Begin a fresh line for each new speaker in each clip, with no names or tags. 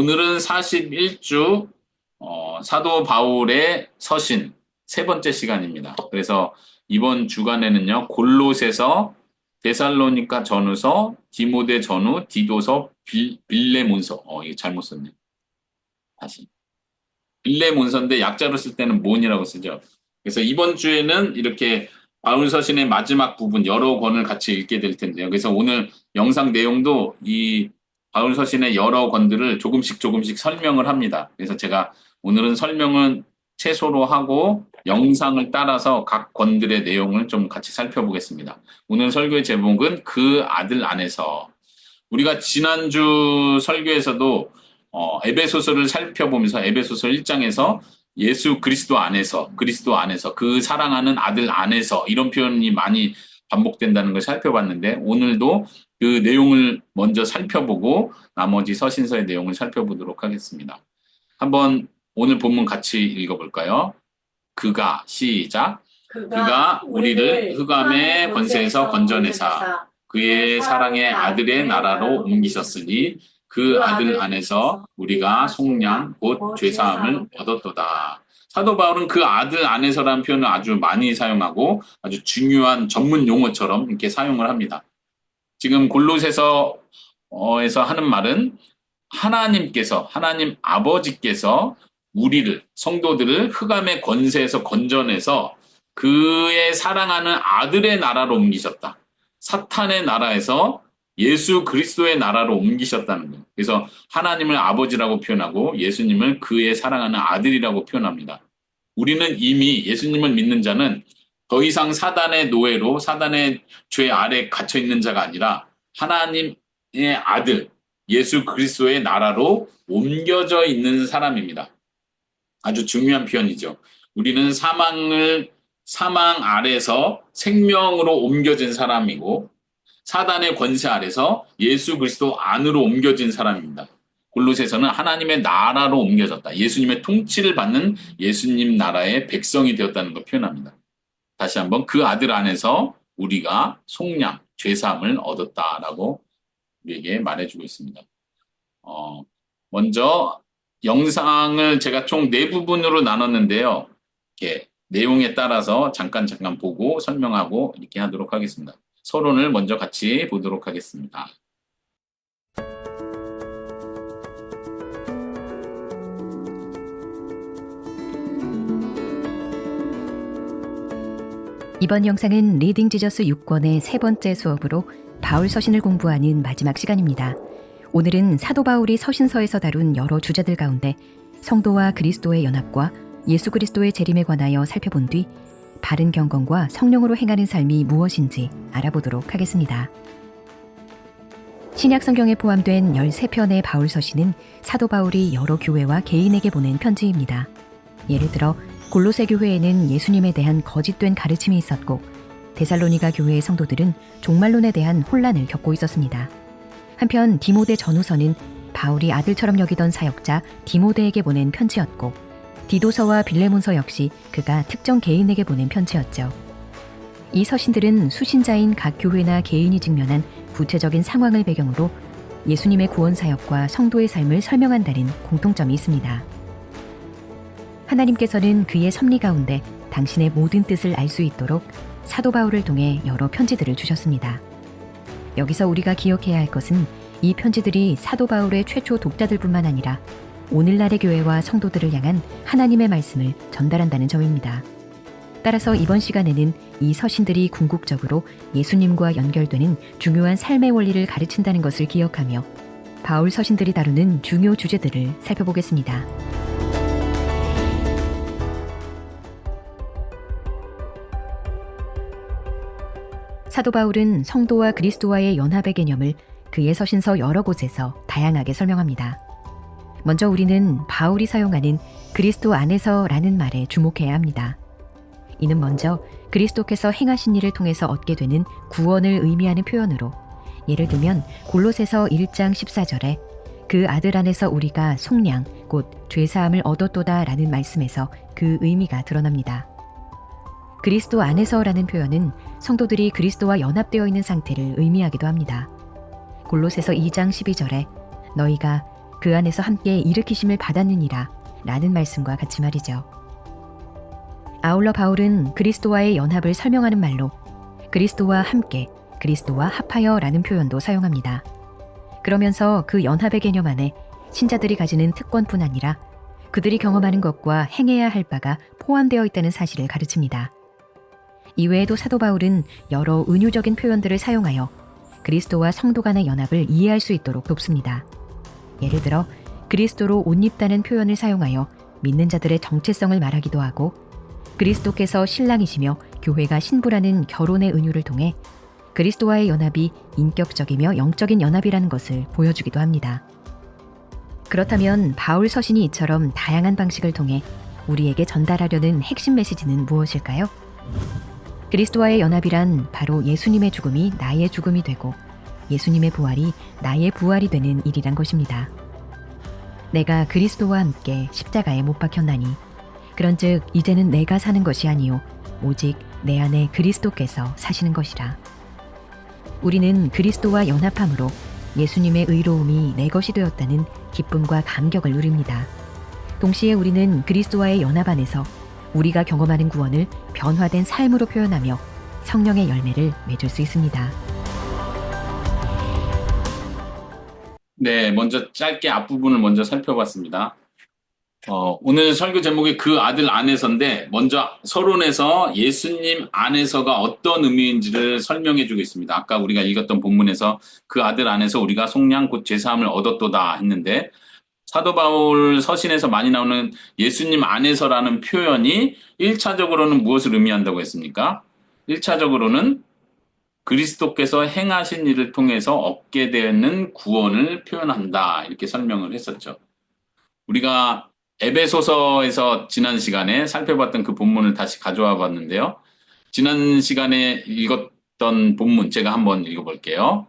오늘은 41주 사도 바울의 서신 세 번째 시간입니다. 그래서 이번 주간에는요, 골로새서, 데살로니가 전후서, 디모데 전후, 디도서, 빌레몬서. 이거 잘못 썼네. 다시. 빌레몬서인데 약자로 쓸 때는 몬이라고 쓰죠. 그래서 이번 주에는 이렇게 바울 서신의 마지막 부분 여러 권을 같이 읽게 될 텐데요. 그래서 오늘 영상 내용도 이 바울 서신의 여러 권들을 조금씩 설명을 합니다. 그래서 제가 오늘은 설명은 최소로 하고 영상을 따라서 각 권들의 내용을 좀 같이 살펴보겠습니다. 오늘 설교의 제목은 그 아들 안에서. 우리가 지난주 설교에서도 에베소서를 살펴보면서 에베소서 1장에서 예수 그리스도 안에서 그 사랑하는 아들 안에서 이런 표현이 많이 반복된다는 걸 살펴봤는데, 오늘도 그 내용을 먼저 살펴보고 나머지 서신서의 내용을 살펴보도록 하겠습니다. 한번 오늘 본문 같이 읽어볼까요? 그가, 시작. 그가 우리를 흑암의 권세에서 건져내사 그의 사랑의 아들의 나라로 옮기셨으니 그 아들 안에서 우리가 속량 곧 죄사함을 얻었도다. 사도 바울은 그 아들 안에서라는 표현을 아주 많이 사용하고 아주 중요한 전문 용어처럼 이렇게 사용을 합니다. 지금 골로새서에서 하는 말은 하나님 아버지께서 우리를, 성도들을 흑암의 권세에서 건져내서 그의 사랑하는 아들의 나라로 옮기셨다. 사탄의 나라에서 예수 그리스도의 나라로 옮기셨다는 거예요. 그래서 하나님을 아버지라고 표현하고 예수님을 그의 사랑하는 아들이라고 표현합니다. 우리는 이미 예수님을 믿는 자는 더 이상 사단의 노예로 사단의 죄 아래 갇혀 있는 자가 아니라 하나님의 아들 예수 그리스도의 나라로 옮겨져 있는 사람입니다. 아주 중요한 표현이죠. 우리는 사망 아래서 생명으로 옮겨진 사람이고 사단의 권세 아래서 예수 그리스도 안으로 옮겨진 사람입니다. 골로새서는 하나님의 나라로 옮겨졌다. 예수님의 통치를 받는 예수님 나라의 백성이 되었다는 걸 표현합니다. 다시 한번 그 아들 안에서 우리가 속량, 죄사함을 얻었다라고 우리에게 말해주고 있습니다. 먼저 영상을 제가 총 4부분으로 나눴는데요. 이렇게 내용에 따라서 잠깐 보고 설명하고 이렇게 하도록 하겠습니다. 서론을 먼저 같이 보도록 하겠습니다.
이번 영상은 리딩 지저스 6권의 세 번째 수업으로 바울 서신을 공부하는 마지막 시간입니다. 오늘은 사도 바울이 서신서에서 다룬 여러 주제들 가운데 성도와 그리스도의 연합과 예수 그리스도의 재림에 관하여 살펴본 뒤 바른 경건과 성령으로 행하는 삶이 무엇인지 알아보도록 하겠습니다. 신약 성경에 포함된 13편의 바울 서신은 사도 바울이 여러 교회와 개인에게 보낸 편지입니다. 예를 들어 골로새 교회에는 예수님에 대한 거짓된 가르침이 있었고 데살로니가 교회의 성도들은 종말론에 대한 혼란을 겪고 있었습니다. 한편 디모데 전후서는 바울이 아들처럼 여기던 사역자 디모데에게 보낸 편지였고 디도서와 빌레몬서 역시 그가 특정 개인에게 보낸 편지였죠. 이 서신들은 수신자인 각 교회나 개인이 직면한 구체적인 상황을 배경으로 예수님의 구원 사역과 성도의 삶을 설명한다는 공통점이 있습니다. 하나님께서는 그의 섭리 가운데 당신의 모든 뜻을 알 수 있도록 사도 바울을 통해 여러 편지들을 주셨습니다. 여기서 우리가 기억해야 할 것은 이 편지들이 사도 바울의 최초 독자들뿐만 아니라 오늘날의 교회와 성도들을 향한 하나님의 말씀을 전달한다는 점입니다. 따라서 이번 시간에는 이 서신들이 궁극적으로 예수님과 연결되는 중요한 삶의 원리를 가르친다는 것을 기억하며 바울 서신들이 다루는 중요 주제들을 살펴보겠습니다. 사도 바울은 성도와 그리스도와의 연합의 개념을 그의 서신서 여러 곳에서 다양하게 설명합니다. 먼저 우리는 바울이 사용하는 그리스도 안에서라는 말에 주목해야 합니다. 이는 먼저 그리스도께서 행하신 일을 통해서 얻게 되는 구원을 의미하는 표현으로, 예를 들면 골로새서 1장 14절에 그 아들 안에서 우리가 속량 곧 죄사함을 얻었도다 라는 말씀에서 그 의미가 드러납니다. 그리스도 안에서라는 표현은 성도들이 그리스도와 연합되어 있는 상태를 의미하기도 합니다. 골로새서 2장 12절에 너희가 그 안에서 함께 일으키심을 받았느니라 라는 말씀과 같이 말이죠. 아울러 바울은 그리스도와의 연합을 설명하는 말로 그리스도와 함께, 그리스도와 합하여 라는 표현도 사용합니다. 그러면서 그 연합의 개념 안에 신자들이 가지는 특권뿐 아니라 그들이 경험하는 것과 행해야 할 바가 포함되어 있다는 사실을 가르칩니다. 이외에도 사도 바울은 여러 은유적인 표현들을 사용하여 그리스도와 성도 간의 연합을 이해할 수 있도록 돕습니다. 예를 들어 그리스도로 옷 입다는 표현을 사용하여 믿는 자들의 정체성을 말하기도 하고, 그리스도께서 신랑이시며 교회가 신부라는 결혼의 은유를 통해 그리스도와의 연합이 인격적이며 영적인 연합이라는 것을 보여주기도 합니다. 그렇다면 바울 서신이 이처럼 다양한 방식을 통해 우리에게 전달하려는 핵심 메시지는 무엇일까요? 그리스도와의 연합이란 바로 예수님의 죽음이 나의 죽음이 되고 예수님의 부활이 나의 부활이 되는 일이란 것입니다. 내가 그리스도와 함께 십자가에 못 박혔나니 그런즉 이제는 내가 사는 것이 아니요 오직 내 안에 그리스도께서 사시는 것이라. 우리는 그리스도와 연합함으로 예수님의 의로움이 내 것이 되었다는 기쁨과 감격을 누립니다. 동시에 우리는 그리스도와의 연합 안에서 우리가 경험하는 구원을 변화된 삶으로 표현하며 성령의 열매를 맺을 수 있습니다.
네, 먼저 짧게 앞부분을 먼저 살펴봤습니다. 오늘 설교 제목이 그 아들 안에서인데, 먼저 서론에서 예수님 안에서가 어떤 의미인지를 설명해 주고 있습니다. 아까 우리가 읽었던 본문에서 그 아들 안에서 우리가 속량 곧 죄사함을 얻었도다 했는데, 사도 바울 서신에서 많이 나오는 예수님 안에서라는 표현이 1차적으로는 무엇을 의미한다고 했습니까? 1차적으로는 그리스도께서 행하신 일을 통해서 얻게 되는 구원을 표현한다, 이렇게 설명을 했었죠. 우리가 에베소서에서 지난 시간에 살펴봤던 그 본문을 다시 가져와 봤는데요. 지난 시간에 읽었던 본문 제가 한번 읽어볼게요.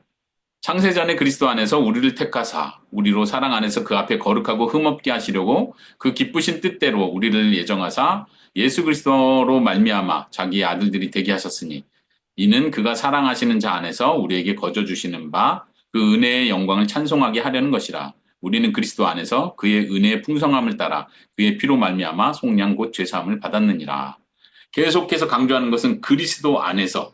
창세전에 그리스도 안에서 우리를 택하사 우리로 사랑 안에서 그 앞에 거룩하고 흠없게 하시려고 그 기쁘신 뜻대로 우리를 예정하사 예수 그리스도로 말미암아 자기의 아들들이 되게 하셨으니 이는 그가 사랑하시는 자 안에서 우리에게 거저 주시는 바 그 은혜의 영광을 찬송하게 하려는 것이라. 우리는 그리스도 안에서 그의 은혜의 풍성함을 따라 그의 피로 말미암아 속량 곧 죄사함을 받았느니라. 계속해서 강조하는 것은 그리스도 안에서,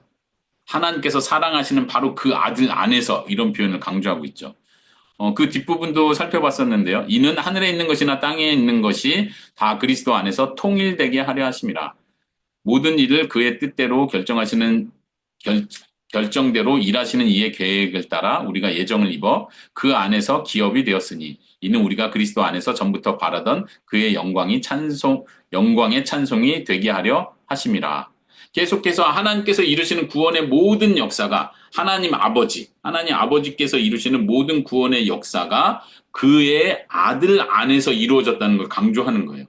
하나님께서 사랑하시는 바로 그 아들 안에서, 이런 표현을 강조하고 있죠. 그 뒷부분도 살펴봤었는데요. 이는 하늘에 있는 것이나 땅에 있는 것이 다 그리스도 안에서 통일되게 하려 하심이라. 모든 일을 그의 뜻대로 결정대로 일하시는 이의 계획을 따라 우리가 예정을 입어 그 안에서 기업이 되었으니 이는 우리가 그리스도 안에서 전부터 바라던 그의 영광의 찬송이 되게 하려 하심이라. 계속해서 하나님께서 이루시는 구원의 모든 역사가 하나님 아버지께서 이루시는 모든 구원의 역사가 그의 아들 안에서 이루어졌다는 걸 강조하는 거예요.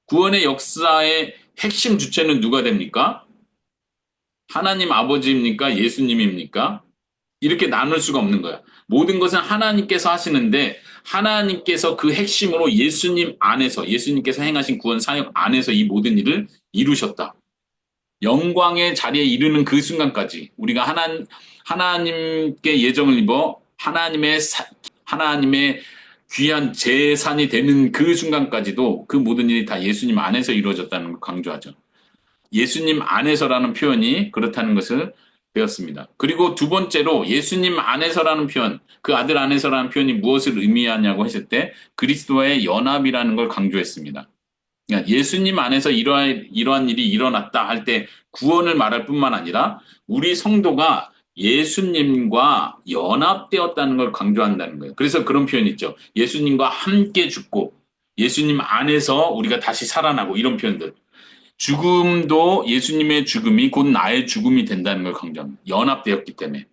구원의 역사의 핵심 주체는 누가 됩니까? 하나님 아버지입니까? 예수님입니까? 이렇게 나눌 수가 없는 거야. 모든 것은 하나님께서 하시는데 하나님께서 그 핵심으로 예수님께서 행하신 구원 사역 안에서 이 모든 일을 이루셨다. 영광의 자리에 이르는 그 순간까지 우리가 하나님께 예정을 입어 하나님의 귀한 재산이 되는 그 순간까지도 그 모든 일이 다 예수님 안에서 이루어졌다는 걸 강조하죠. 예수님 안에서라는 표현이 그렇다는 것을 배웠습니다. 그리고 두 번째로 예수님 안에서라는 표현, 그 아들 안에서라는 표현이 무엇을 의미하냐고 했을 때 그리스도와의 연합이라는 걸 강조했습니다. 그러니까 예수님 안에서 이러한 일이 일어났다 할 때 구원을 말할 뿐만 아니라 우리 성도가 예수님과 연합되었다는 걸 강조한다는 거예요. 그래서 그런 표현이 있죠. 예수님과 함께 죽고 예수님 안에서 우리가 다시 살아나고, 이런 표현들. 죽음도 예수님의 죽음이 곧 나의 죽음이 된다는 걸 강조합니다. 연합되었기 때문에.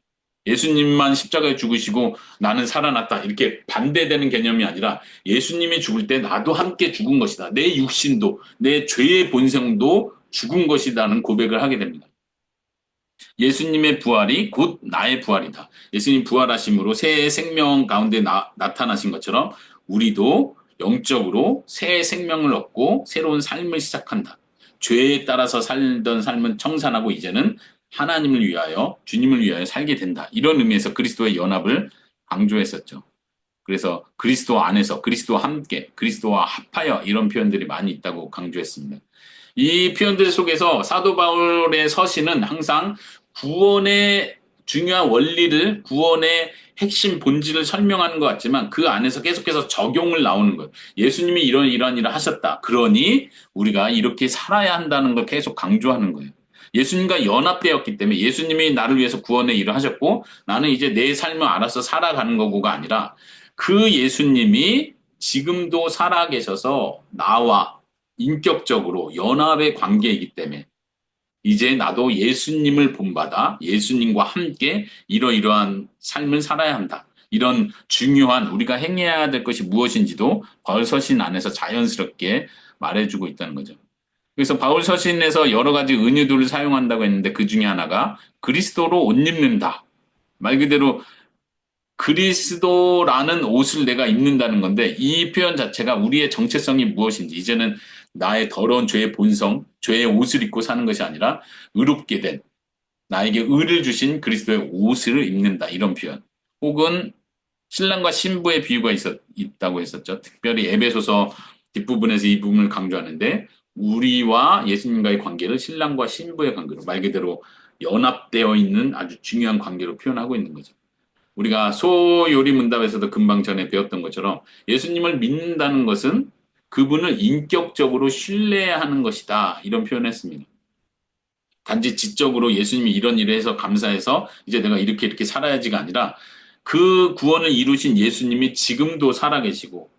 예수님만 십자가에 죽으시고 나는 살아났다, 이렇게 반대되는 개념이 아니라 예수님이 죽을 때 나도 함께 죽은 것이다. 내 육신도, 내 죄의 본성도 죽은 것이라는 고백을 하게 됩니다. 예수님의 부활이 곧 나의 부활이다. 예수님 부활하심으로 새 생명 가운데 나타나신 것처럼 우리도 영적으로 새 생명을 얻고 새로운 삶을 시작한다. 죄에 따라서 살던 삶은 청산하고 이제는 하나님을 위하여, 주님을 위하여 살게 된다. 이런 의미에서 그리스도의 연합을 강조했었죠. 그래서 그리스도 안에서, 그리스도와 함께, 그리스도와 합하여 이런 표현들이 많이 있다고 강조했습니다. 이 표현들 속에서 사도 바울의 서신은 항상 구원의 중요한 원리를, 구원의 핵심 본질을 설명하는 것 같지만 그 안에서 계속해서 적용을 나오는 거예요. 예수님이 이런 일을 하셨다. 그러니 우리가 이렇게 살아야 한다는 걸 계속 강조하는 거예요. 예수님과 연합되었기 때문에 예수님이 나를 위해서 구원의 일을 하셨고 나는 이제 내 삶을 알아서 살아가는 거고가 아니라 그 예수님이 지금도 살아계셔서 나와 인격적으로 연합의 관계이기 때문에 이제 나도 예수님을 본받아 예수님과 함께 이러이러한 삶을 살아야 한다. 이런 중요한 우리가 행해야 될 것이 무엇인지도 바울 서신 안에서 자연스럽게 말해주고 있다는 거죠. 그래서 바울 서신에서 여러 가지 은유들을 사용한다고 했는데 그 중에 하나가 그리스도로 옷 입는다. 말 그대로 그리스도라는 옷을 내가 입는다는 건데 이 표현 자체가 우리의 정체성이 무엇인지 이제는 나의 더러운 죄의 본성, 죄의 옷을 입고 사는 것이 아니라 의롭게 된 나에게 의를 주신 그리스도의 옷을 입는다 이런 표현. 혹은 신랑과 신부의 비유가 있다고 했었죠. 특별히 에베소서 뒷부분에서 이 부분을 강조하는데 우리와 예수님과의 관계를 신랑과 신부의 관계로 말 그대로 연합되어 있는 아주 중요한 관계로 표현하고 있는 거죠. 우리가 소요리 문답에서도 금방 전에 배웠던 것처럼 예수님을 믿는다는 것은 그분을 인격적으로 신뢰하는 것이다. 이런 표현을 했습니다. 단지 지적으로 예수님이 이런 일을 해서 감사해서 이제 내가 이렇게 살아야지가 아니라 그 구원을 이루신 예수님이 지금도 살아계시고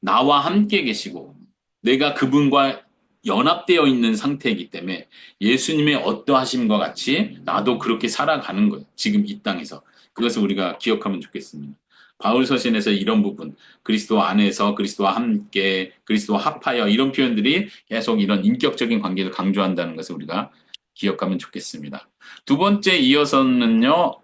나와 함께 계시고 내가 그분과 연합되어 있는 상태이기 때문에 예수님의 어떠하심과 같이 나도 그렇게 살아가는 거예요. 지금 이 땅에서. 그것을 우리가 기억하면 좋겠습니다. 바울 서신에서 이런 부분, 그리스도 안에서 그리스도와 함께, 그리스도와 합하여 이런 표현들이 계속 이런 인격적인 관계를 강조한다는 것을 우리가 기억하면 좋겠습니다. 두 번째 이어서는요.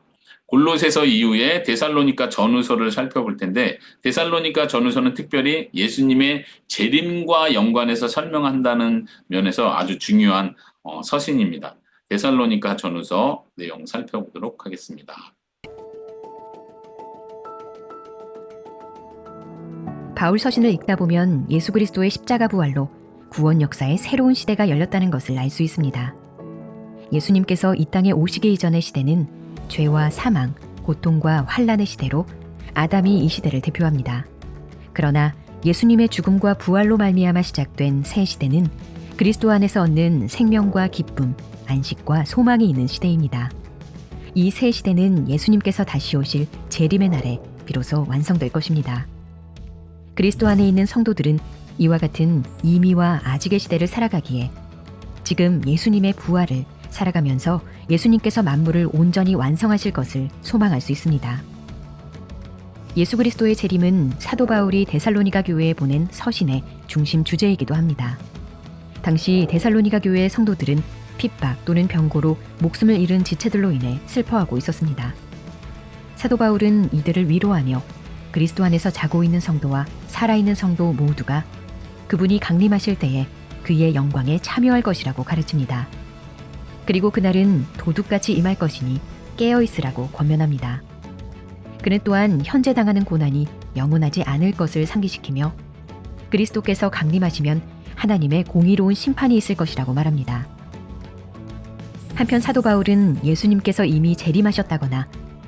골로새서 이후에 데살로니가 전후서를 살펴볼 텐데 데살로니가 전후서는 특별히 예수님의 재림과 연관해서 설명한다는 면에서 아주 중요한 서신입니다. 데살로니가 전후서 내용 살펴보도록 하겠습니다.
바울 서신을 읽다 보면 예수 그리스도의 십자가 부활로 구원 역사의 새로운 시대가 열렸다는 것을 알 수 있습니다. 예수님께서 이 땅에 오시기 이전의 시대는 죄와 사망, 고통과 환란의 시대로 아담이 이 시대를 대표합니다. 그러나 예수님의 죽음과 부활로 말미암아 시작된 새 시대는 그리스도 안에서 얻는 생명과 기쁨, 안식과 소망이 있는 시대입니다. 이 새 시대는 예수님께서 다시 오실 재림의 날에 비로소 완성될 것입니다. 그리스도 안에 있는 성도들은 이와 같은 이미와 아직의 시대를 살아가기에 지금 예수님의 부활을 살아가면서 예수님께서 만물을 온전히 완성하실 것을 소망할 수 있습니다. 예수 그리스도의 재림은 사도 바울이 데살로니가 교회에 보낸 서신의 중심 주제이기도 합니다. 당시 데살로니가 교회의 성도들은 핍박 또는 병고로 목숨을 잃은 지체들로 인해 슬퍼하고 있었습니다. 사도 바울은 이들을 위로하며 그리스도 안에서 자고 있는 성도와 살아있는 성도 모두가 그분이 강림하실 때에 그의 영광에 참여할 것이라고 가르칩니다. 그리고 그날은 도둑같이 임할 것이니 깨어있으라고 권면합니다. 그는 또한 현재 당하는 고난이 영원하지 않을 것을 상기시키며 그리스도께서 강림하시면 하나님의 공의로운 심판이 있을 것이라고 말합니다. 한편 사도 바울은 예수님께서 이미 재림하셨다거나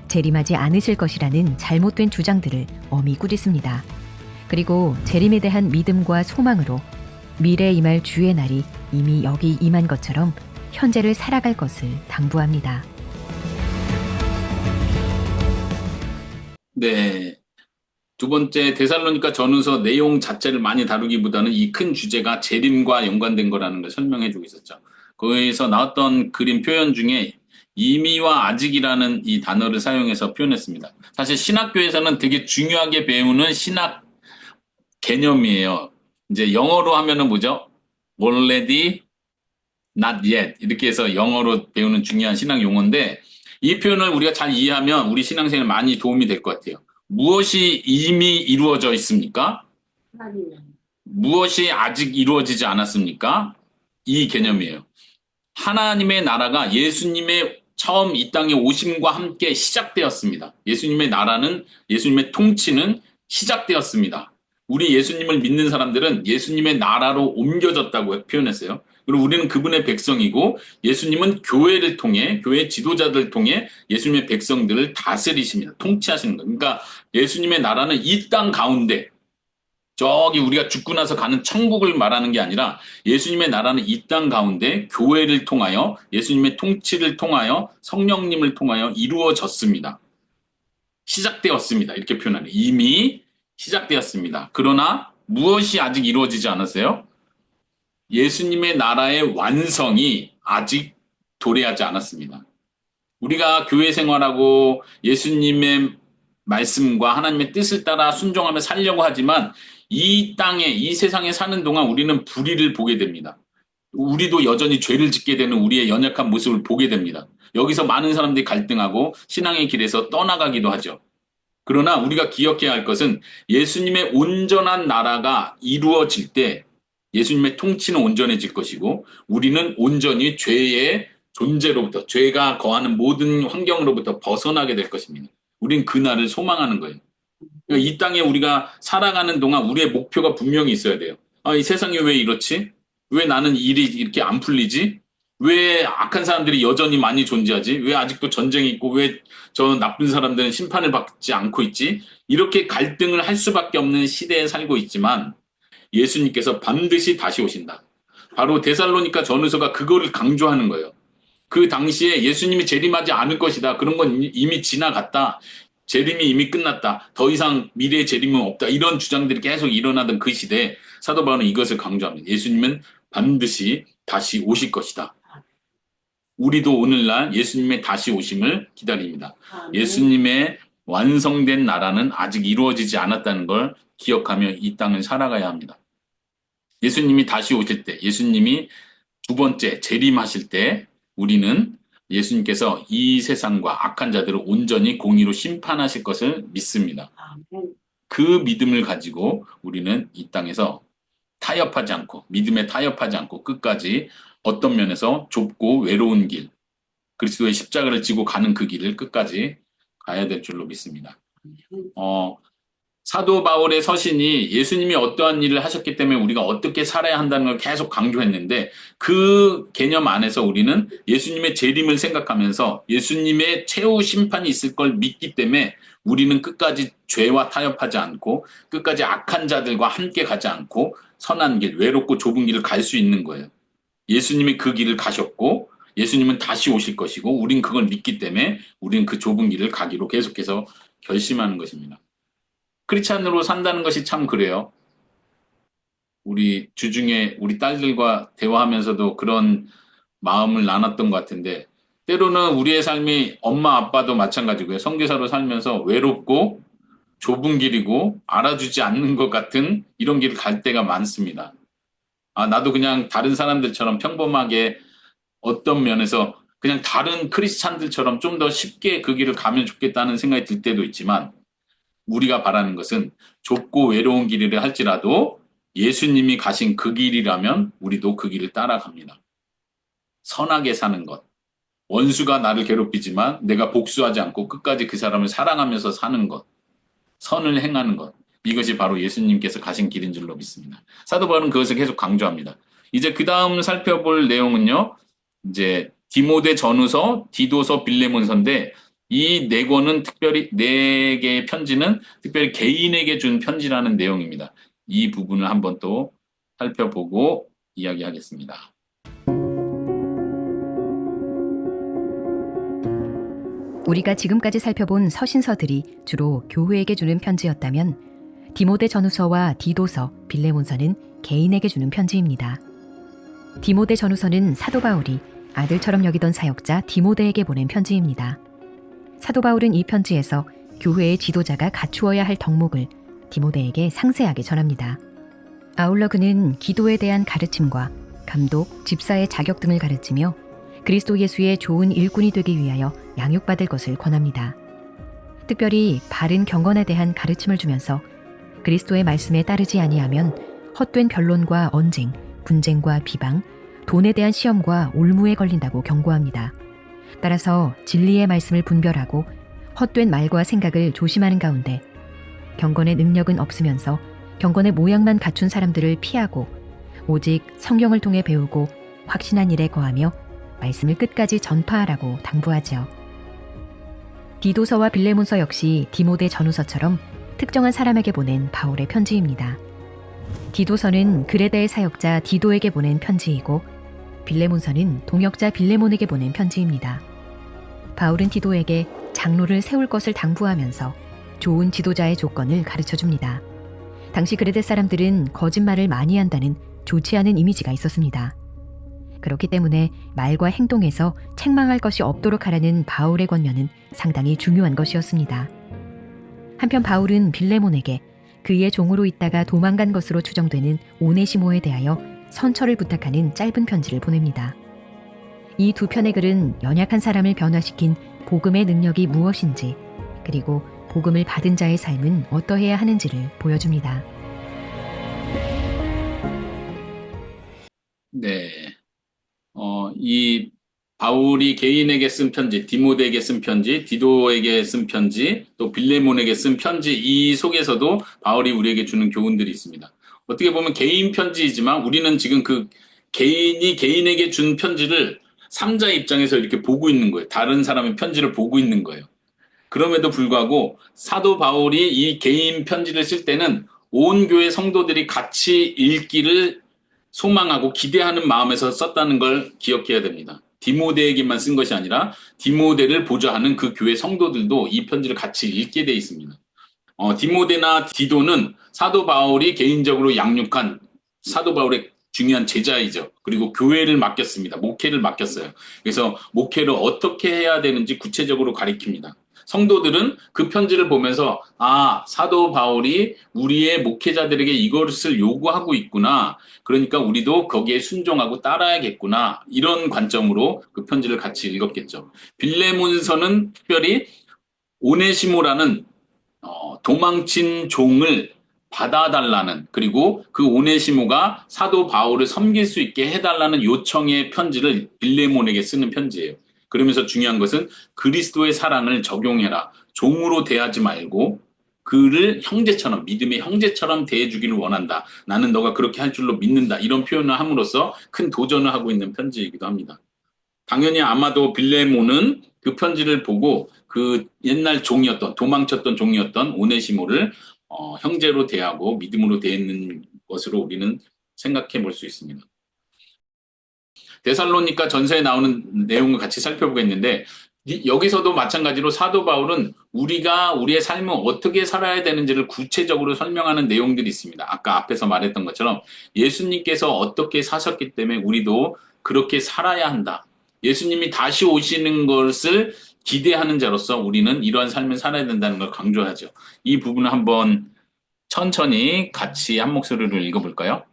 재림하지 않으실 것이라는 잘못된 주장들을 엄히 꾸짖습니다. 그리고 재림에 대한 믿음과 소망으로 미래에 임할 주의 날이 이미 여기 임한 것처럼 현재를 살아갈 것을 당부합니다.
네. 두 번째 데살로니가 전후서 내용 자체를 많이 다루기보다는 이 큰 주제가 재림과 연관된 거라는 걸 설명해 주고 있었죠. 거기에서 나왔던 그림 표현 중에 이미와 아직이라는 이 단어를 사용해서 표현했습니다. 사실 신학교에서는 되게 중요하게 배우는 신학 개념이에요. 이제 영어로 하면은 뭐죠? already, not yet 이렇게 해서 영어로 배우는 중요한 신학 용어인데 이 표현을 우리가 잘 이해하면 우리 신앙생활에 많이 도움이 될 것 같아요. 무엇이 이미 이루어져 있습니까? 무엇이 아직 이루어지지 않았습니까? 이 개념이에요. 하나님의 나라가 예수님의 처음 이 땅에 오심과 함께 시작되었습니다. 예수님의 나라는, 예수님의 통치는 시작되었습니다. 우리 예수님을 믿는 사람들은 예수님의 나라로 옮겨졌다고 표현했어요. 그리고 우리는 그분의 백성이고 예수님은 교회를 통해 교회 지도자들을 통해 예수님의 백성들을 다스리십니다. 통치하시는 거예요. 그러니까 예수님의 나라는 이 땅 가운데 저기 우리가 죽고 나서 가는 천국을 말하는 게 아니라 예수님의 나라는 이 땅 가운데 교회를 통하여 예수님의 통치를 통하여 성령님을 통하여 이루어졌습니다. 시작되었습니다. 이렇게 표현하는 이미 시작되었습니다. 그러나 무엇이 아직 이루어지지 않았어요? 예수님의 나라의 완성이 아직 도래하지 않았습니다. 우리가 교회 생활하고 예수님의 말씀과 하나님의 뜻을 따라 순종하며 살려고 하지만 이 땅에, 이 세상에 사는 동안 우리는 불의를 보게 됩니다. 우리도 여전히 죄를 짓게 되는 우리의 연약한 모습을 보게 됩니다. 여기서 많은 사람들이 갈등하고 신앙의 길에서 떠나가기도 하죠. 그러나 우리가 기억해야 할 것은 예수님의 온전한 나라가 이루어질 때 예수님의 통치는 온전해질 것이고 우리는 온전히 죄의 존재로부터 죄가 거하는 모든 환경으로부터 벗어나게 될 것입니다. 우리는 그날을 소망하는 거예요. 그러니까 이 땅에 우리가 살아가는 동안 우리의 목표가 분명히 있어야 돼요. 이 세상이 왜 이렇지? 왜 나는 일이 이렇게 안 풀리지? 왜 악한 사람들이 여전히 많이 존재하지? 왜 아직도 전쟁이 있고 왜 저 나쁜 사람들은 심판을 받지 않고 있지? 이렇게 갈등을 할 수밖에 없는 시대에 살고 있지만 예수님께서 반드시 다시 오신다. 바로 데살로니가 전후서가 그거를 강조하는 거예요. 그 당시에 예수님이 재림하지 않을 것이다. 그런 건 이미 지나갔다. 재림이 이미 끝났다. 더 이상 미래의 재림은 없다. 이런 주장들이 계속 일어나던 그 시대에 사도 바울은 이것을 강조합니다. 예수님은 반드시 다시 오실 것이다. 우리도 오늘날 예수님의 다시 오심을 기다립니다. 예수님의 완성된 나라는 아직 이루어지지 않았다는 걸 기억하며 이 땅을 살아가야 합니다. 예수님이 다시 오실 때, 예수님이 두 번째 재림하실 때 우리는 예수님께서 이 세상과 악한 자들을 온전히 공의로 심판하실 것을 믿습니다. 그 믿음을 가지고 우리는 이 땅에서 타협하지 않고 믿음에 타협하지 않고 끝까지 어떤 면에서 좁고 외로운 길, 그리스도의 십자가를 지고 가는 그 길을 끝까지 가야 될 줄로 믿습니다. 사도 바울의 서신이 예수님이 어떠한 일을 하셨기 때문에 우리가 어떻게 살아야 한다는 걸 계속 강조했는데 그 개념 안에서 우리는 예수님의 재림을 생각하면서 예수님의 최후 심판이 있을 걸 믿기 때문에 우리는 끝까지 죄와 타협하지 않고 끝까지 악한 자들과 함께 가지 않고 선한 길, 외롭고 좁은 길을 갈 수 있는 거예요. 예수님이 그 길을 가셨고 예수님은 다시 오실 것이고 우린 그걸 믿기 때문에 우린 그 좁은 길을 가기로 계속해서 결심하는 것입니다. 크리스찬으로 산다는 것이 참 그래요. 우리 주중에 우리 딸들과 대화하면서도 그런 마음을 나눴던 것 같은데 때로는 우리의 삶이 엄마 아빠도 마찬가지고요. 선교사로 살면서 외롭고 좁은 길이고 알아주지 않는 것 같은 이런 길을 갈 때가 많습니다. 나도 그냥 다른 사람들처럼 평범하게 어떤 면에서 그냥 다른 크리스찬들처럼 좀 더 쉽게 그 길을 가면 좋겠다는 생각이 들 때도 있지만 우리가 바라는 것은 좁고 외로운 길이라 할지라도 예수님이 가신 그 길이라면 우리도 그 길을 따라갑니다. 선하게 사는 것. 원수가 나를 괴롭히지만 내가 복수하지 않고 끝까지 그 사람을 사랑하면서 사는 것. 선을 행하는 것. 이것이 바로 예수님께서 가신 길인 줄로 믿습니다. 사도 바울은 그것을 계속 강조합니다. 이제 그 다음 살펴볼 내용은요. 이제 디모데 전후서, 디도서, 빌레몬서인데 이 네 권은 특별히 네 개의 편지는 특별히 개인에게 준 편지라는 내용입니다. 이 부분을 한번 또 살펴보고 이야기하겠습니다.
우리가 지금까지 살펴본 서신서들이 주로 교회에게 주는 편지였다면 디모데 전후서와 디도서, 빌레몬서는 개인에게 주는 편지입니다. 디모데 전후서는 사도 바울이 아들처럼 여기던 사역자 디모데에게 보낸 편지입니다. 사도 바울은 이 편지에서 교회의 지도자가 갖추어야 할 덕목을 디모데에게 상세하게 전합니다. 아울러 그는 기도에 대한 가르침과 감독, 집사의 자격 등을 가르치며 그리스도 예수의 좋은 일꾼이 되기 위하여 양육받을 것을 권합니다. 특별히 바른 경건에 대한 가르침을 주면서 그리스도의 말씀에 따르지 아니하면 헛된 변론과 언쟁, 분쟁과 비방, 돈에 대한 시험과 올무에 걸린다고 경고합니다. 따라서 진리의 말씀을 분별하고 헛된 말과 생각을 조심하는 가운데 경건의 능력은 없으면서 경건의 모양만 갖춘 사람들을 피하고 오직 성경을 통해 배우고 확신한 일에 거하며 말씀을 끝까지 전파하라고 당부하지요. 디도서와 빌레몬서 역시 디모데 전후서처럼 특정한 사람에게 보낸 바울의 편지입니다. 디도서는 그레다의 사역자 디도에게 보낸 편지이고 빌레몬서는 동역자 빌레몬에게 보낸 편지입니다. 바울은 디도에게 장로를 세울 것을 당부하면서 좋은 지도자의 조건을 가르쳐줍니다. 당시 그레데 사람들은 거짓말을 많이 한다는 좋지 않은 이미지가 있었습니다. 그렇기 때문에 말과 행동에서 책망할 것이 없도록 하라는 바울의 권면은 상당히 중요한 것이었습니다. 한편 바울은 빌레몬에게 그의 종으로 있다가 도망간 것으로 추정되는 오네시모에 대하여 선처를 부탁하는 짧은 편지를 보냅니다. 이 두 편의 글은 연약한 사람을 변화시킨 복음의 능력이 무엇인지, 그리고 복음을 받은 자의 삶은 어떠해야 하는지를 보여줍니다.
네. 이 바울이 개인에게 쓴 편지, 디모데에게 쓴 편지, 디도에게 쓴 편지, 또 빌레몬에게 쓴 편지, 이 속에서도 바울이 우리에게 주는 교훈들이 있습니다. 어떻게 보면 개인 편지이지만 우리는 지금 그 개인이 개인에게 준 편지를 3자 입장에서 이렇게 보고 있는 거예요. 다른 사람의 편지를 보고 있는 거예요. 그럼에도 불구하고 사도 바울이 이 개인 편지를 쓸 때는 온 교회 성도들이 같이 읽기를 소망하고 기대하는 마음에서 썼다는 걸 기억해야 됩니다. 디모데에게만 쓴 것이 아니라 디모데를 보좌하는 그 교회 성도들도 이 편지를 같이 읽게 돼 있습니다. 디모데나 디도는 사도 바울이 개인적으로 양육한 사도 바울의 중요한 제자이죠. 그리고 교회를 맡겼습니다. 목회를 맡겼어요. 그래서 목회를 어떻게 해야 되는지 구체적으로 가리킵니다. 성도들은 그 편지를 보면서 사도 바울이 우리의 목회자들에게 이것을 요구하고 있구나. 그러니까 우리도 거기에 순종하고 따라야겠구나. 이런 관점으로 그 편지를 같이 읽었겠죠. 빌레몬서는 특별히 오네시모라는 도망친 종을 받아달라는, 그리고 그 오네시모가 사도 바울을 섬길 수 있게 해달라는 요청의 편지를 빌레몬에게 쓰는 편지예요. 그러면서 중요한 것은 그리스도의 사랑을 적용해라. 종으로 대하지 말고 그를 형제처럼, 믿음의 형제처럼 대해주기를 원한다. 나는 너가 그렇게 할 줄로 믿는다. 이런 표현을 함으로써 큰 도전을 하고 있는 편지이기도 합니다. 당연히 아마도 빌레몬은 그 편지를 보고 그 옛날 종이었던, 도망쳤던 종이었던 오네시모를 형제로 대하고 믿음으로 대했는 것으로 우리는 생각해 볼 수 있습니다. 데살로니가 전서에 나오는 내용을 같이 살펴보겠는데, 여기서도 마찬가지로 사도 바울은 우리가 우리의 삶을 어떻게 살아야 되는지를 구체적으로 설명하는 내용들이 있습니다. 아까 앞에서 말했던 것처럼 예수님께서 어떻게 사셨기 때문에 우리도 그렇게 살아야 한다. 예수님이 다시 오시는 것을 기대하는 자로서 우리는 이러한 삶을 살아야 된다는 걸 강조하죠. 이 부분을 한번 천천히 같이 한 목소리로 읽어볼까요?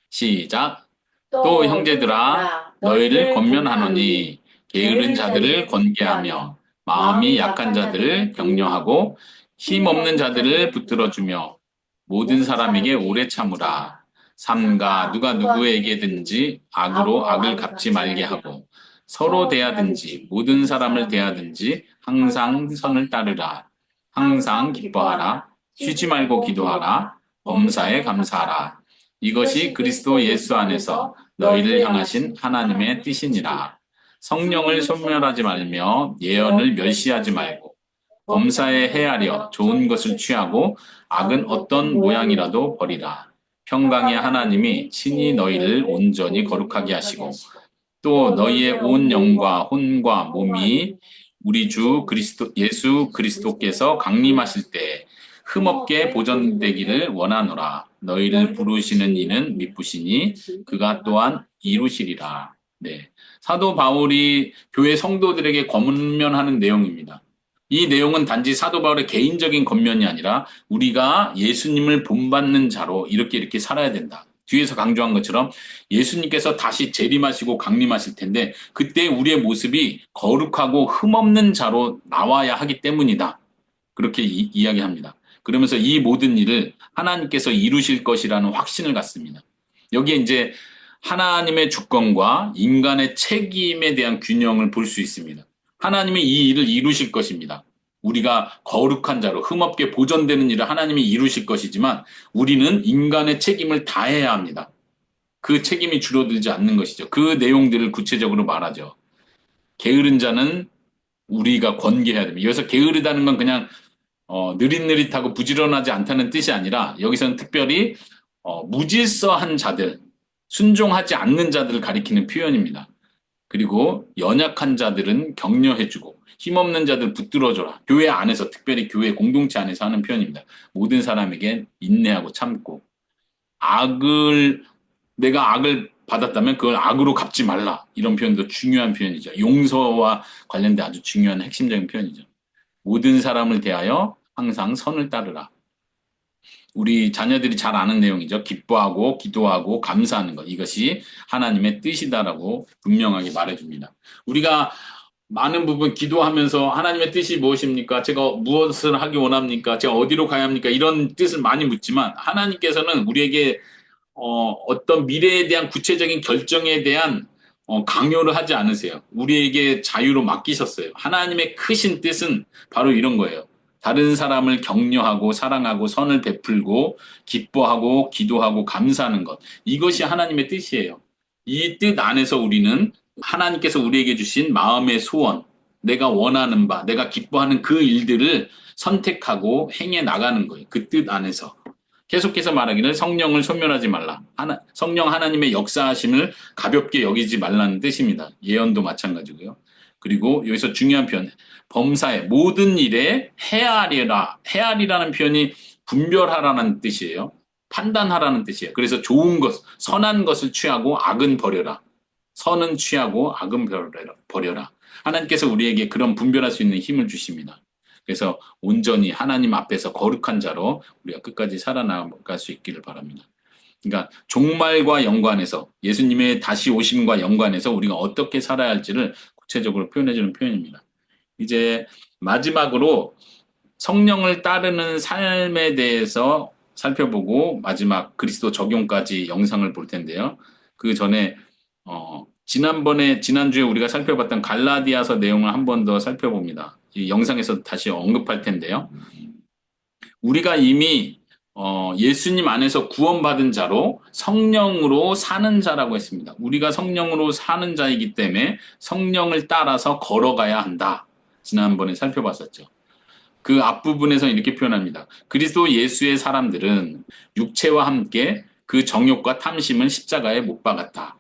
시작. 또 형제들아 너희를 권면하노니 게으른 자들을 권계하며 마음이 약한 자들을 격려하고 힘없는 자들을 붙들어주며 모든 사람에게 오래 참으라. 삼가 누가 누구에게든지 악으로 악을 갚지 말게 하고 서로 대하든지 모든 사람을 대하든지 항상 선을 따르라. 항상 기뻐하라. 쉬지 말고 기도하라. 범사에 감사하라. 이것이 그리스도 예수 안에서 너희를 향하신 하나님의 뜻이니라. 성령을 소멸하지 말며 예언을 멸시하지 말고 범사에 헤아려 좋은 것을 취하고 악은 어떤 모양이라도 버리라. 평강의 하나님이 친히 너희를 온전히 거룩하게 하시고 또 너희의 온 영과 혼과 몸이 우리 주 그리스도 예수 그리스도께서 강림하실 때 흠없게 보존되기를 원하노라. 너희를 부르시는 이는 미쁘시니 그가 또한 이루시리라. 네. 사도 바울이 교회 성도들에게 권면하는 내용입니다. 이 내용은 단지 사도 바울의 개인적인 권면이 아니라 우리가 예수님을 본받는 자로 이렇게 살아야 된다. 뒤에서 강조한 것처럼 예수님께서 다시 재림하시고 강림하실 텐데 그때 우리의 모습이 거룩하고 흠없는 자로 나와야 하기 때문이다. 그렇게 이야기합니다. 그러면서 이 모든 일을 하나님께서 이루실 것이라는 확신을 갖습니다. 여기에 이제 하나님의 주권과 인간의 책임에 대한 균형을 볼 수 있습니다. 하나님이 이 일을 이루실 것입니다. 우리가 거룩한 자로 흠없게 보존되는 일을 하나님이 이루실 것이지만 우리는 인간의 책임을 다해야 합니다. 그 책임이 줄어들지 않는 것이죠. 그 내용들을 구체적으로 말하죠. 게으른 자는 우리가 권계해야 됩니다. 여기서 게으르다는 건 그냥 느릿느릿하고 부지런하지 않다는 뜻이 아니라 여기서는 특별히 무질서한 자들, 순종하지 않는 자들을 가리키는 표현입니다. 그리고 연약한 자들은 격려해주고 힘없는 자들 붙들어줘라. 교회 안에서, 특별히 교회 공동체 안에서 하는 표현입니다. 모든 사람에게 인내하고 참고 내가 악을 받았다면 그걸 악으로 갚지 말라. 이런 표현도 중요한 표현이죠. 용서와 관련된 아주 중요한 핵심적인 표현이죠. 모든 사람을 대하여 항상 선을 따르라. 우리 자녀들이 잘 아는 내용이죠. 기뻐하고 기도하고 감사하는 것. 이것이 하나님의 뜻이다라고 분명하게 말해줍니다. 우리가 많은 부분 기도하면서 하나님의 뜻이 무엇입니까? 제가 무엇을 하기 원합니까? 제가 어디로 가야 합니까? 이런 뜻을 많이 묻지만 하나님께서는 우리에게 어떤 미래에 대한 구체적인 결정에 대한 강요를 하지 않으세요. 우리에게 자유로 맡기셨어요. 하나님의 크신 뜻은 바로 이런 거예요. 다른 사람을 격려하고 사랑하고 선을 베풀고 기뻐하고 기도하고 감사하는 것. 이것이 하나님의 뜻이에요. 이 뜻 안에서 우리는 하나님께서 우리에게 주신 마음의 소원, 내가 원하는 바, 내가 기뻐하는 그 일들을 선택하고 행해 나가는 거예요. 그 뜻 안에서. 계속해서 말하기를 성령을 소멸하지 말라. 성령 하나님의 역사하심을 가볍게 여기지 말라는 뜻입니다. 예언도 마찬가지고요. 그리고 여기서 중요한 표현, 범사에 모든 일에 헤아리라. 헤아리라는 표현이 분별하라는 뜻이에요. 판단하라는 뜻이에요. 그래서 좋은 것, 선한 것을 취하고 악은 버려라. 선은 취하고 악은 버려라. 하나님께서 우리에게 그런 분별할 수 있는 힘을 주십니다. 그래서 온전히 하나님 앞에서 거룩한 자로 우리가 끝까지 살아나갈 수 있기를 바랍니다. 그러니까 종말과 연관해서 예수님의 다시 오심과 연관해서 우리가 어떻게 살아야 할지를 구체적으로 표현해주는 표현입니다. 이제 마지막으로 성령을 따르는 삶에 대해서 살펴보고 마지막 그리스도 적용까지 영상을 볼 텐데요. 그 전에 지난주에 우리가 살펴봤던 갈라디아서 내용을 한 번 더 살펴봅니다. 이 영상에서 다시 언급할 텐데요. 우리가 이미 예수님 안에서 구원받은 자로 성령으로 사는 자라고 했습니다. 우리가 성령으로 사는 자이기 때문에 성령을 따라서 걸어가야 한다. 지난번에 살펴봤었죠. 그 앞부분에서 이렇게 표현합니다. 그리스도 예수의 사람들은 육체와 함께 그 정욕과 탐심을 십자가에 못 박았다.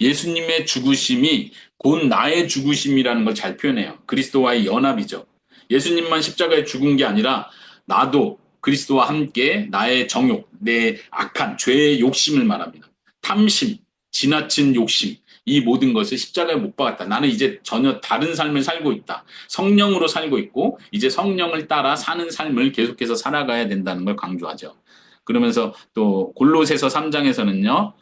예수님의 죽으심이 곧 나의 죽으심이라는 걸 잘 표현해요. 그리스도와의 연합이죠. 예수님만 십자가에 죽은 게 아니라 나도 그리스도와 함께 나의 정욕, 내 악한 죄의 욕심을 말합니다. 탐심, 지나친 욕심, 이 모든 것을 십자가에 못 박았다. 나는 이제 전혀 다른 삶을 살고 있다. 성령으로 살고 있고 이제 성령을 따라 사는 삶을 계속해서 살아가야 된다는 걸 강조하죠. 그러면서 또 골로새서 3장에서는요.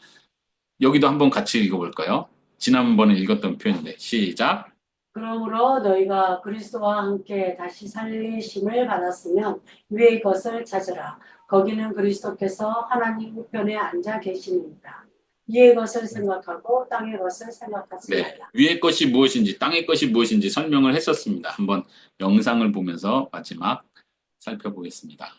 여기도 한번 같이 읽어볼까요? 지난번에 읽었던 표현인데 시작.
그러므로 너희가 그리스도와 함께 다시 살리심을 받았으면 위의 것을 찾으라. 거기는 그리스도께서 하나님 우편에 앉아 계시니이다. 위의 것을 생각하고 땅의 것을 생각하지 말라.
위의 것이 무엇인지 땅의 것이 무엇인지 설명을 했었습니다. 한번 영상을 보면서 마지막 살펴보겠습니다.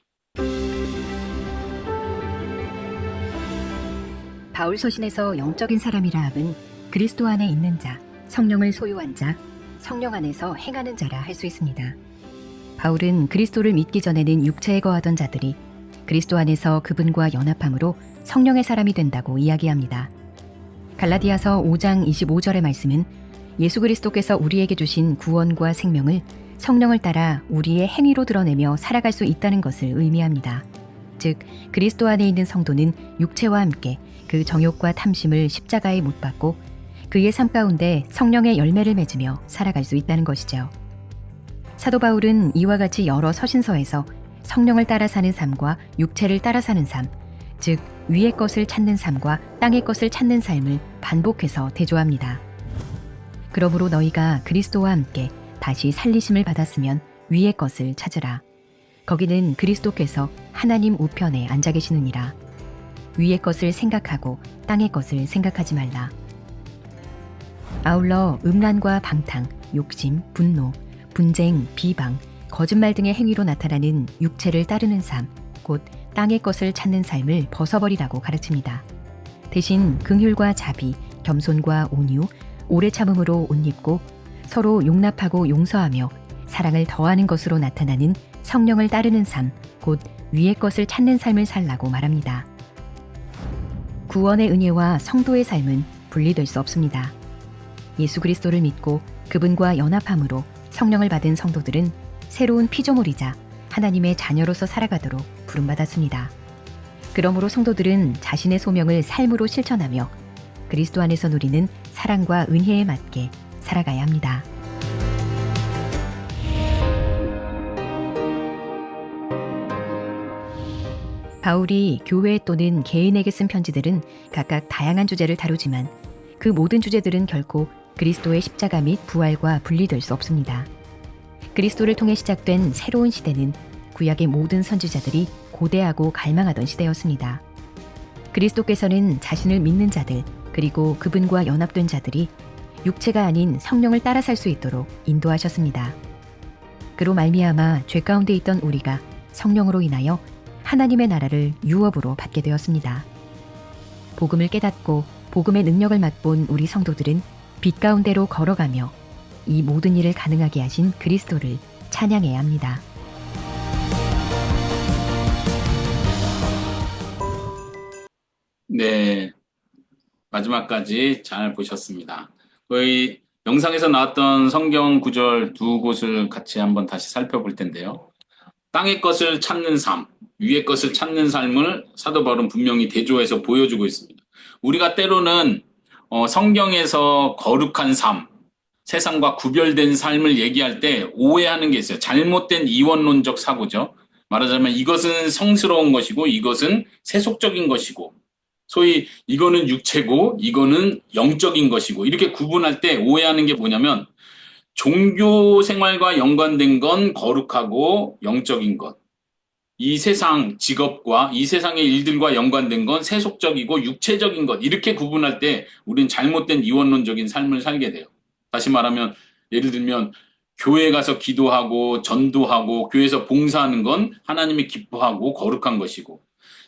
바울 서신에서 영적인 사람이라 함은 그리스도 안에 있는 자, 성령을 소유한 자, 성령 안에서 행하는 자라 할 수 있습니다. 바울은 그리스도를 믿기 전에는 육체에 거하던 자들이 그리스도 안에서 그분과 연합함으로 성령의 사람이 된다고 이야기합니다. 갈라디아서 5장 25절의 말씀은 예수 그리스도께서 우리에게 주신 구원과 생명을 성령을 따라 우리의 행위로 드러내며 살아갈 수 있다는 것을 의미합니다. 즉 그리스도 안에 있는 성도는 육체와 함께 그 정욕과 탐심을 십자가에 못 박고 그의 삶 가운데 성령의 열매를 맺으며 살아갈 수 있다는 것이죠. 사도 바울은 이와 같이 여러 서신서에서 성령을 따라 사는 삶과 육체를 따라 사는 삶, 즉 위의 것을 찾는 삶과 땅의 것을 찾는 삶을 반복해서 대조합니다. 그러므로 너희가 그리스도와 함께 다시 살리심을 받았으면 위의 것을 찾으라. 거기는 그리스도께서 하나님 우편에 앉아 계시느니라. 위의 것을 생각하고 땅의 것을 생각하지 말라. 아울러 음란과 방탕, 욕심, 분노, 분쟁, 비방, 거짓말 등의 행위로 나타나는 육체를 따르는 삶, 곧 땅의 것을 찾는 삶을 벗어버리라고 가르칩니다. 대신 긍휼과 자비, 겸손과 온유, 오래 참음으로 옷 입고 서로 용납하고 용서하며 사랑을 더하는 것으로 나타나는 성령을 따르는 삶, 곧 위의 것을 찾는 삶을 살라고 말합니다. 구원의 은혜와 성도의 삶은 분리될 수 없습니다. 예수 그리스도를 믿고 그분과 연합함으로 성령을 받은 성도들은 새로운 피조물이자 하나님의 자녀로서 살아가도록 부름받았습니다. 그러므로 성도들은 자신의 소명을 삶으로 실천하며 그리스도 안에서 누리는 사랑과 은혜에 맞게 살아가야 합니다. 바울이 교회 또는 개인에게 쓴 편지들은 각각 다양한 주제를 다루지만 그 모든 주제들은 결코 그리스도의 십자가 및 부활과 분리될 수 없습니다. 그리스도를 통해 시작된 새로운 시대는 구약의 모든 선지자들이 고대하고 갈망하던 시대였습니다. 그리스도께서는 자신을 믿는 자들 그리고 그분과 연합된 자들이 육체가 아닌 성령을 따라 살 수 있도록 인도하셨습니다. 그로 말미암아 죄 가운데 있던 우리가 성령으로 인하여 하나님의 나라를 유업으로 받게 되었습니다. 복음을 깨닫고 복음의 능력을 맛본 우리 성도들은 빛 가운데로 걸어가며 이 모든 일을 가능하게 하신 그리스도를 찬양해야 합니다.
네, 마지막까지 잘 보셨습니다. 거의 영상에서 나왔던 성경 구절 두 곳을 같이 한번 다시 살펴볼 텐데요. 땅의 것을 찾는 삶, 위의 것을 찾는 삶을 사도 바울은 분명히 대조해서 보여주고 있습니다. 우리가 때로는 성경에서 거룩한 삶, 세상과 구별된 삶을 얘기할 때 오해하는 게 있어요. 잘못된 이원론적 사고죠. 말하자면 이것은 성스러운 것이고 이것은 세속적인 것이고 소위 이거는 육체고 이거는 영적인 것이고 이렇게 구분할 때 오해하는 게 뭐냐면 종교 생활과 연관된 건 거룩하고 영적인 것. 이 세상 직업과 이 세상의 일들과 연관된 건 세속적이고 육체적인 것. 이렇게 구분할 때 우리는 잘못된 이원론적인 삶을 살게 돼요. 다시 말하면 예를 들면 교회 가서 기도하고 전도하고 교회에서 봉사하는 건 하나님이 기뻐하고 거룩한 것이고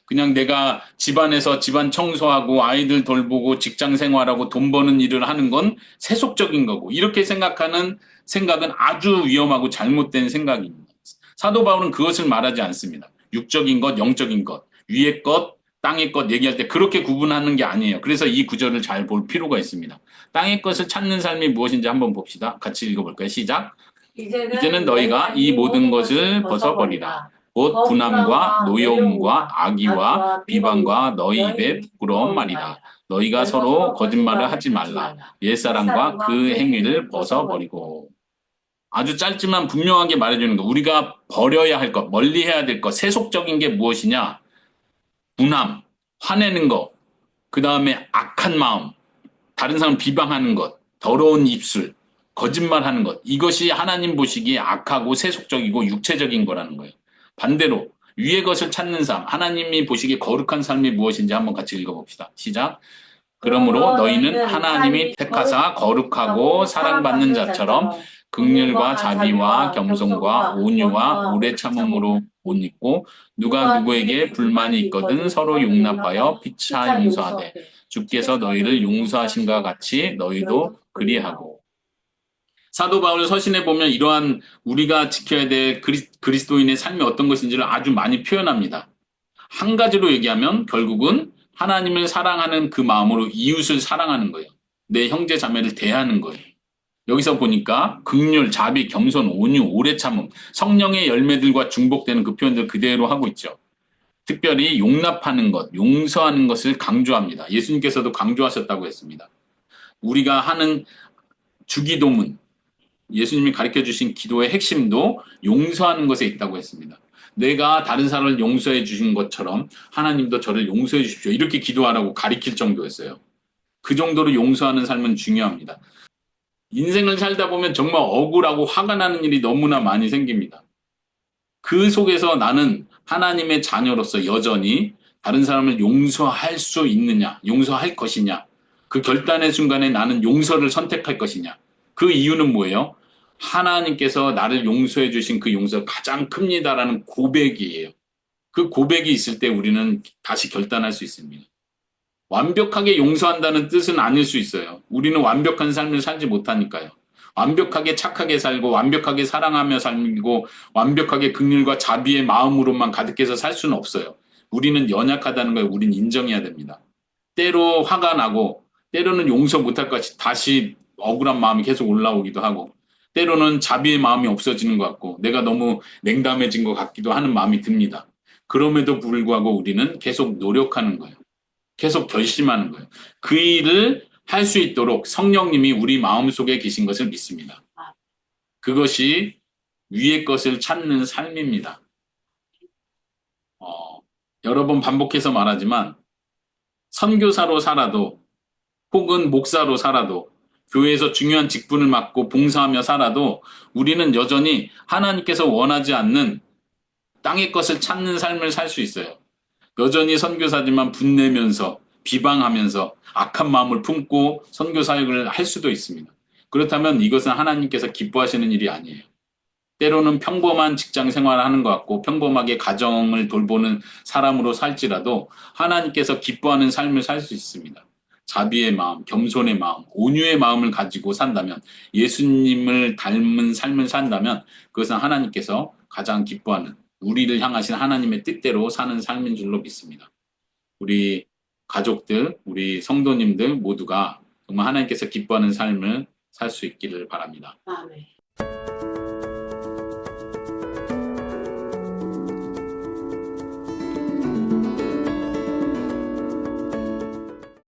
그냥 내가 집안에서 집안 청소하고 아이들 돌보고 직장 생활하고 돈 버는 일을 하는 건 세속적인 거고 이렇게 생각하는 생각은 아주 위험하고 잘못된 생각입니다. 사도 바울은 그것을 말하지 않습니다. 육적인 것, 영적인 것, 위의 것, 땅의 것 얘기할 때 그렇게 구분하는 게 아니에요. 그래서 이 구절을 잘 볼 필요가 있습니다. 땅의 것을 찾는 삶이 무엇인지 한번 봅시다. 같이 읽어볼까요? 시작. 이제는 너희가 이 모든 것을 벗어버리라. 곧 분함과 노여움과 악의와 비방과 너희 입의 부끄러운 말이다. 너희가 서로 거짓말을 하지 말라. 옛사람과 그 행위를 벗어버리고. 아주 짧지만 분명하게 말해주는 거. 우리가 버려야 할 것, 멀리해야 될 것, 세속적인 게 무엇이냐? 분함, 화내는 것, 그 다음에 악한 마음, 다른 사람 비방하는 것, 더러운 입술, 거짓말하는 것. 이것이 하나님 보시기에 악하고 세속적이고 육체적인 거라는 거예요. 반대로 위의 것을 찾는 삶, 하나님이 보시기에 거룩한 삶이 무엇인지 한번 같이 읽어봅시다. 시작. 그러므로 너희는 하나님이 택하사 거룩하고 사랑받는 자처럼 긍휼과 자비와 겸손과 온유와 오래 참음으로 옷 입고 누가 누구에게 불만이 있거든 서로 용납하여 피차 용서하되 주께서 너희를 용서하신 것 같이 너희도 그리하고. 사도 바울 서신에 보면 이러한 우리가 지켜야 될 그리스도인의 삶이 어떤 것인지를 아주 많이 표현합니다. 한 가지로 얘기하면 결국은 하나님을 사랑하는 그 마음으로 이웃을 사랑하는 거예요. 내 형제 자매를 대하는 거예요. 여기서 보니까 긍휼, 자비, 겸손, 온유, 오래 참음, 성령의 열매들과 중복되는 그 표현들 그대로 하고 있죠. 특별히 용납하는 것, 용서하는 것을 강조합니다. 예수님께서도 강조하셨다고 했습니다. 우리가 하는 주기도문, 예수님이 가르쳐 주신 기도의 핵심도 용서하는 것에 있다고 했습니다. 내가 다른 사람을 용서해 주신 것처럼 하나님도 저를 용서해 주십시오. 이렇게 기도하라고 가르칠 정도였어요. 그 정도로 용서하는 삶은 중요합니다. 인생을 살다 보면 정말 억울하고 화가 나는 일이 너무나 많이 생깁니다. 그 속에서 나는 하나님의 자녀로서 여전히 다른 사람을 용서할 수 있느냐, 용서할 것이냐, 그 결단의 순간에 나는 용서를 선택할 것이냐. 그 이유는 뭐예요? 하나님께서 나를 용서해 주신 그 용서가 가장 큽니다라는 고백이에요. 그 고백이 있을 때 우리는 다시 결단할 수 있습니다. 완벽하게 용서한다는 뜻은 아닐 수 있어요. 우리는 완벽한 삶을 살지 못하니까요. 완벽하게 착하게 살고 완벽하게 사랑하며 살고 완벽하게 긍휼과 자비의 마음으로만 가득해서 살 수는 없어요. 우리는 연약하다는 걸 우리는 인정해야 됩니다. 때로 화가 나고 때로는 용서 못할 것 같이 다시 억울한 마음이 계속 올라오기도 하고 때로는 자비의 마음이 없어지는 것 같고 내가 너무 냉담해진 것 같기도 하는 마음이 듭니다. 그럼에도 불구하고 우리는 계속 노력하는 거예요. 계속 결심하는 거예요. 그 일을 할 수 있도록 성령님이 우리 마음속에 계신 것을 믿습니다. 그것이 위의 것을 찾는 삶입니다. 여러 번 반복해서 말하지만 선교사로 살아도 혹은 목사로 살아도 교회에서 중요한 직분을 맡고 봉사하며 살아도 우리는 여전히 하나님께서 원하지 않는 땅의 것을 찾는 삶을 살 수 있어요. 여전히 선교사지만 분내면서 비방하면서 악한 마음을 품고 선교 사역을 할 수도 있습니다. 그렇다면 이것은 하나님께서 기뻐하시는 일이 아니에요. 때로는 평범한 직장 생활을 하는 것 같고 평범하게 가정을 돌보는 사람으로 살지라도 하나님께서 기뻐하는 삶을 살 수 있습니다. 자비의 마음, 겸손의 마음, 온유의 마음을 가지고 산다면 예수님을 닮은 삶을 산다면 그것은 하나님께서 가장 기뻐하는 우리를 향하신 하나님의 뜻대로 사는 삶인 줄로 믿습니다. 우리 가족들, 우리 성도님들 모두가 정말 하나님께서 기뻐하는 삶을 살 수 있기를 바랍니다.
아멘.